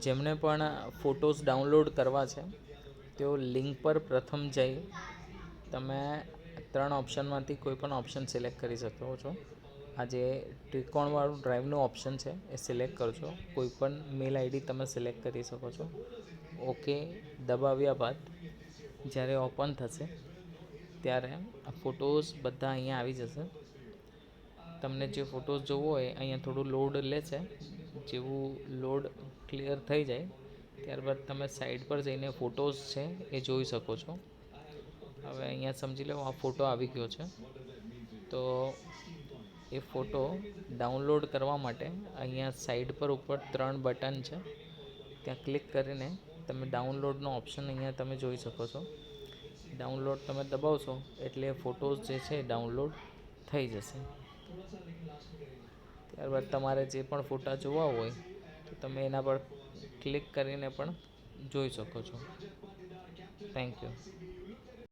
જેમને પણ photos download કરવા છે તેઓ લિંક પર પ્રથમ જઈ તમે 3 ઓપ્શનમાંથી કોઈ પણ ઓપ્શન સિલેક્ટ કરી શકો છો. આ જે ત્રિકોણવાળું ડ્રાઈવનું ઓપ્શન છે એ સિલેક્ટ કરજો. કોઈ પણ મેલ આઈડી તમે સિલેક્ટ કરી શકો છો. ઓકે દબાવ્યા બાદ જ્યારે ઓપન થશે ત્યારે આ ફોટોઝ બધા અહીંયા આવી જશે. તમને જે ફોટોઝ જોવો હોય અહીંયા થોડું લોડ લે છે. જેવું લોડ ક્લિયર થઈ જાય ત્યારબાદ તમે સાઈડ પર જઈને ફોટોઝ છે એ જોઈ શકો છો. હવે અહીંયા સમજી લો આ ફોટો આવી ગયો છે, તો એ ફોટો ડાઉનલોડ કરવા માટે અહીંયા સાઈડ પર ઉપર 3 બટન છે, ત્યાં ક્લિક કરીને તમે ડાઉનલોડનો ઓપ્શન અહીંયા તમે જોઈ શકો છો. ડાઉનલોડ તમે દબાવશો એટલે ફોટોઝ જે છે ડાઉનલોડ થઈ જશે. ત્યારબાદ તમારે જે પણ ફોટા જોવા હોય તો તમે એના પર ક્લિક કરીને પણ જોઈ શકો છો. Thank you.